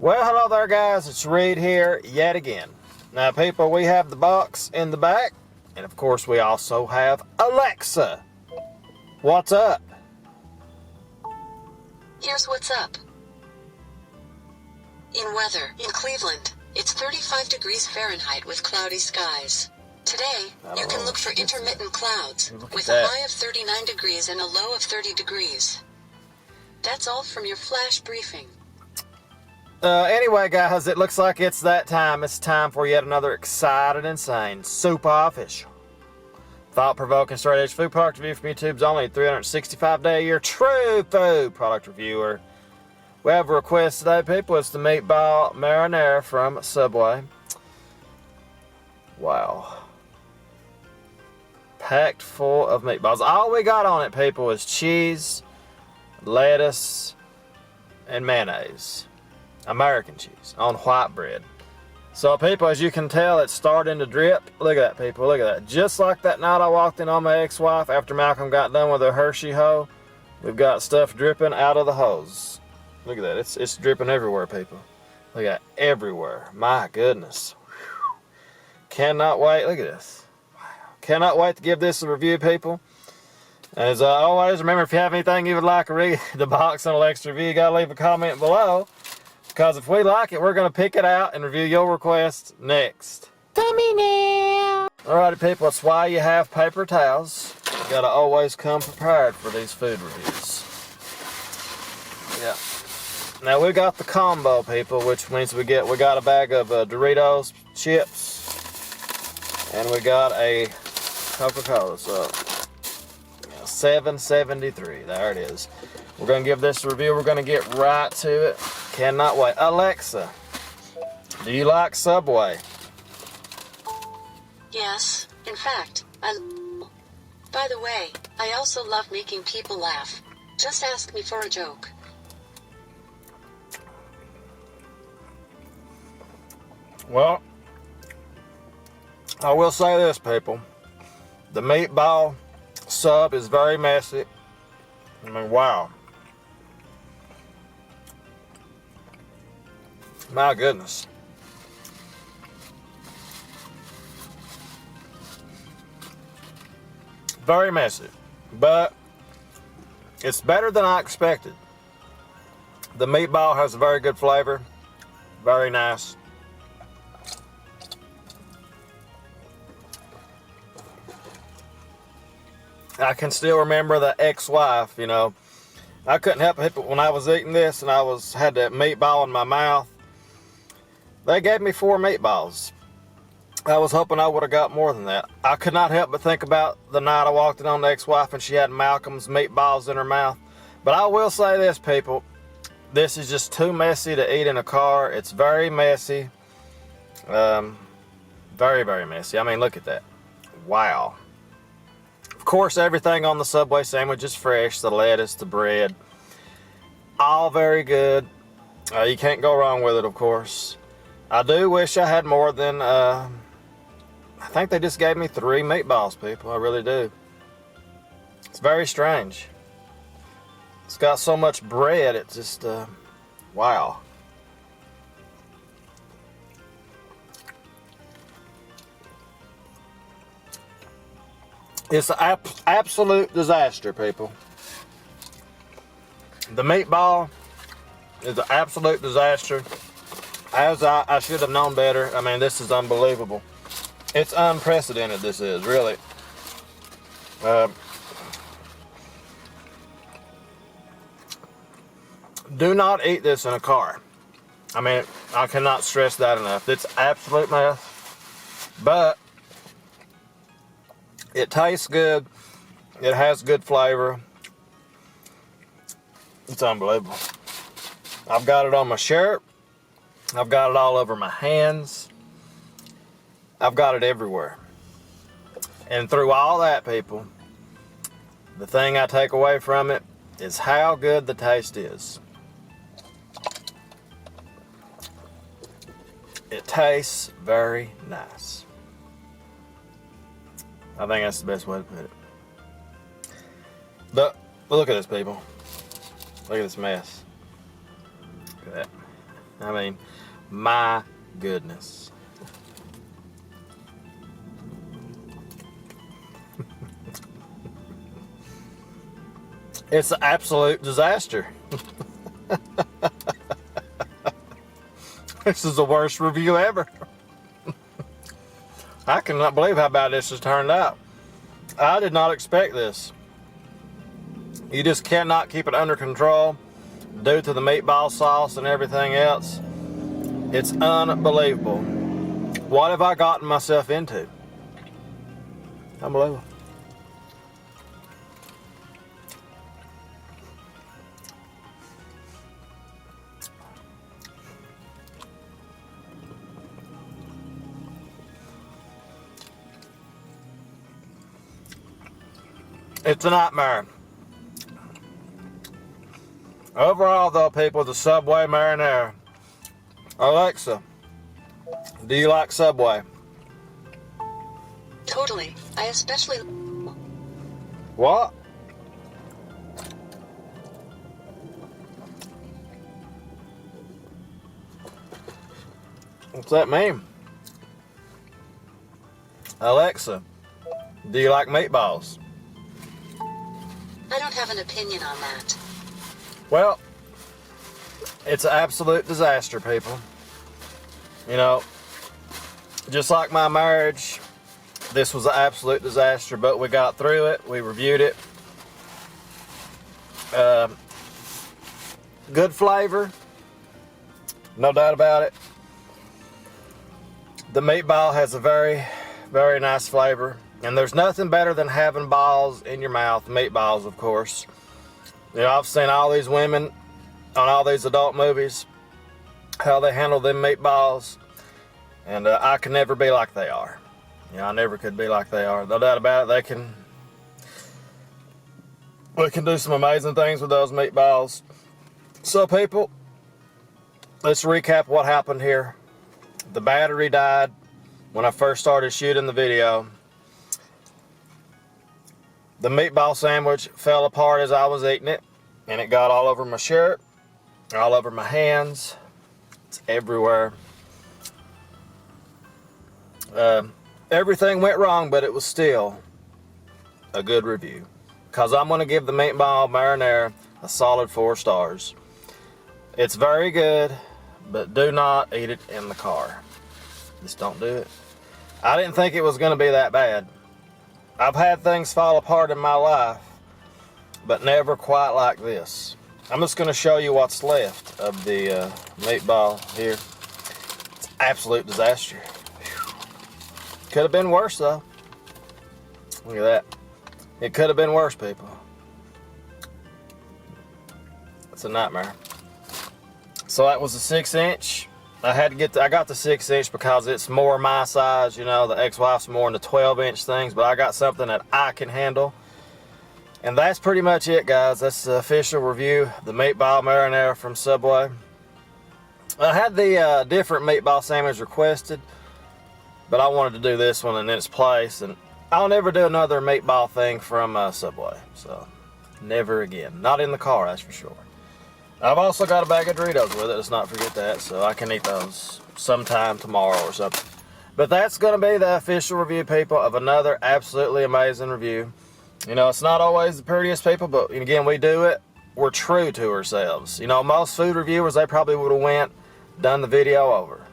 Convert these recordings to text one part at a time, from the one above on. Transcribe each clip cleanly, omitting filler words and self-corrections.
Well, hello there guys, it's Reed here yet again. Now people, we have the box in the back, and of course we also have Alexa. What's up? Here's what's up. In weather, in Cleveland, it's 35 degrees Fahrenheit with cloudy skies. Today, you can look for intermittent clouds, with a high of 39 degrees and a low of 30 degrees. That's all from your flash briefing. Anyway guys, it looks like it's that time. It's time for yet another exciting, insane, super official, thought-provoking, straight-edge food product review from YouTube's only 365-day-a-year true food product reviewer. We have a request today, people. It's the Meatball Marinara from Subway. Wow. Packed full of meatballs. All we got on it, people, is cheese, lettuce, and mayonnaise. American cheese on white bread. So people, as you can tell, it's starting to drip. Look at that, people, look at that. Just like that night I walked in on my ex-wife after Malcolm got done with her Hershey hoe. We've got stuff dripping out of the hose. Look at that, it's dripping everywhere, people. Look at that, everywhere. My goodness. Whew. Cannot wait, look at this. Wow. Cannot wait to give this a review, people. As always, remember, if you have anything you would like to read the box on Alexa review, you gotta leave a comment below. Because if we like it, we're going to pick it out and review your request next. Dummy now! Alrighty people, that's why you have paper towels. You got to always come prepared for these food reviews. Yeah. Now we got the combo, people, which means we got a bag of Doritos chips. And we got a Coca-Cola. So, yeah, $7.73. There it is. We're going to give this a review. We're going to get right to it. Cannot wait. Alexa, do you like Subway? Yes, in fact, By the way, I also love making people laugh. Just ask me for a joke. Well, I will say this, people. The meatball sub is very messy. I mean, wow. My goodness. Very messy, but it's better than I expected. The meatball has a very good flavor, very nice. I can still remember the ex-wife, you know. I couldn't help it when I was eating this and had that meatball in my mouth. They gave me 4 meatballs. I was hoping I would have got more than that. I could not help but think about the night I walked in on the ex-wife and she had Malcolm's meatballs in her mouth. But I will say this, people. This is just too messy to eat in a car. It's very messy. Very, very messy. I mean, look at that. Wow. Of course, everything on the Subway sandwich is fresh. The lettuce, the bread. All very good. You can't go wrong with it, of course. I do wish I had more than, I think they just gave me 3 meatballs, people. I really do. It's very strange. It's got so much bread, it's just, wow. It's an absolute disaster, people. The meatball is an absolute disaster. As I should have known better. I mean, this is unbelievable. It's unprecedented, this is, really. Do not eat this in a car. I mean, I cannot stress that enough. It's absolute mess. But it tastes good. It has good flavor. It's unbelievable. I've got it on my shirt. I've got it all over my hands. I've got it everywhere. And through all that, people, the thing I take away from it is how good the taste is. It tastes very nice. I think that's the best way to put it. But look at this, people. Look at this mess. Look at that. I mean, my goodness. It's an absolute disaster. This is the worst review ever. I cannot believe how bad this has turned out. I did not expect this. You just cannot keep it under control due to the meatball sauce and everything else. It's unbelievable. What have I gotten myself into? Unbelievable. It's a nightmare. Overall, though, people, the Subway marinara. Alexa, do you like Subway? Totally. I especially... What? What's that mean? Alexa, do you like meatballs? I don't have an opinion on that. Well, it's an absolute disaster, people. You know, just like my marriage, this was an absolute disaster, but we got through it. We reviewed it. Good flavor, no doubt about it. The meatball has a very, very nice flavor. And there's nothing better than having balls in your mouth, meatballs, of course. You know, I've seen all these women on all these adult movies, how they handle them meatballs, and I can never be like they are. You know, I never could be like they are. No doubt about it, we can do some amazing things with those meatballs. So, people, let's recap what happened here. The battery died when I first started shooting the video. The meatball sandwich fell apart as I was eating it, and it got all over my shirt, all over my hands. It's everywhere. Everything went wrong, but it was still a good review, because I'm going to give the Meatball Marinara a solid 4 stars. It's very good, but do not eat it in the car. Just don't do it. I didn't think it was going to be that bad. I've had things fall apart in my life, but never quite like this. I'm just going to show you what's left of the meatball here. It's an absolute disaster. Could have been worse, though. Look at that. It could have been worse, people. It's a nightmare. So that was a 6-inch. I got the 6-inch because it's more my size. You know, the ex-wife's more in the 12-inch things, but I got something that I can handle. And that's pretty much it, guys. That's the official review, the Meatball Marinara from Subway. I had the different meatball sandwich requested, but I wanted to do this one in its place, and I'll never do another meatball thing from Subway. So, never again. Not in the car, that's for sure. I've also got a bag of Doritos with it, let's not forget that, so I can eat those sometime tomorrow or something. But that's going to be the official review, people, of another absolutely amazing review. You know, it's not always the prettiest, people, but again, we do it. We're true to ourselves. You know, most food reviewers, they probably would have done the video over.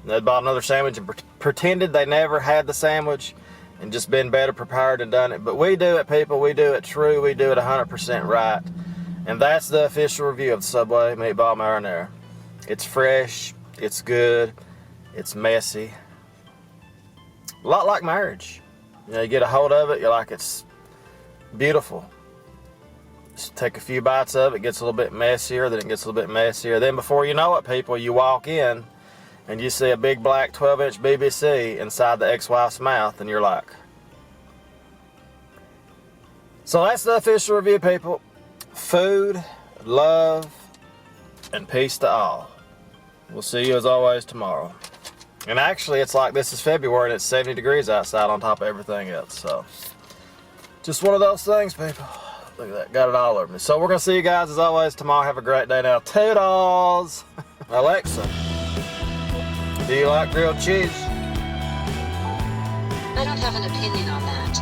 They'd bought another sandwich and pretended they never had the sandwich and just been better prepared and done it. But we do it, people. We do it true. We do it 100% right. And that's the official review of the Subway Meatball Marinara. It's fresh, it's good, it's messy. A lot like marriage. You know, you get a hold of it, you're like, it's beautiful. Just take a few bites of it, it gets a little bit messier, then it gets a little bit messier. Then before you know it, people, you walk in and you see a big black 12-inch BBC inside the ex-wife's mouth, and you're like. So that's the official review, people. Food, love, and peace to all. We'll see you as always tomorrow. And actually, it's like this is February and it's 70 degrees outside on top of everything else. So, just one of those things, people. Look at that, got it all over me. So we're going to see you guys as always tomorrow. Have a great day now. Toodles! Alexa, do you like grilled cheese? I don't have an opinion on that.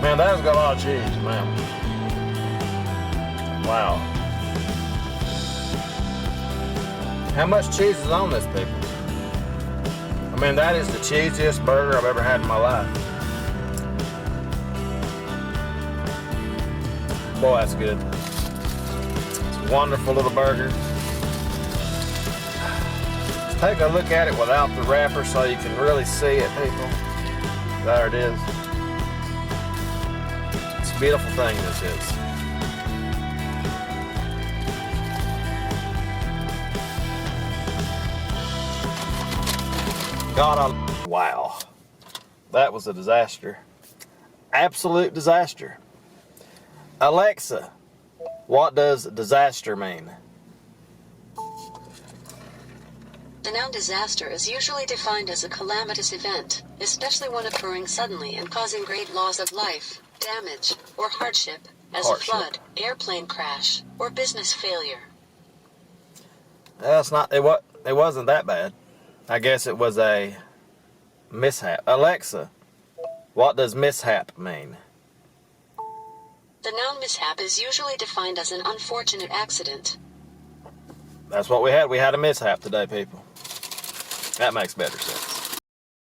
Man, that's got a lot of cheese, man. Wow. How much cheese is on this, people? I mean, that is the cheesiest burger I've ever had in my life. Boy, that's good. It's a wonderful little burger. Let's take a look at it without the wrapper so you can really see it, people. There it is. It's a beautiful thing, this is. Wow. That was a disaster. Absolute disaster. Alexa, what does disaster mean? The noun disaster is usually defined as a calamitous event, especially one occurring suddenly and causing great loss of life, damage, or hardship, as a flood, airplane crash, or business failure. That's not, it wasn't that bad. I guess it was a mishap. Alexa, what does mishap mean? The noun mishap is usually defined as an unfortunate accident. That's what we had. We had a mishap today, people. That makes better sense.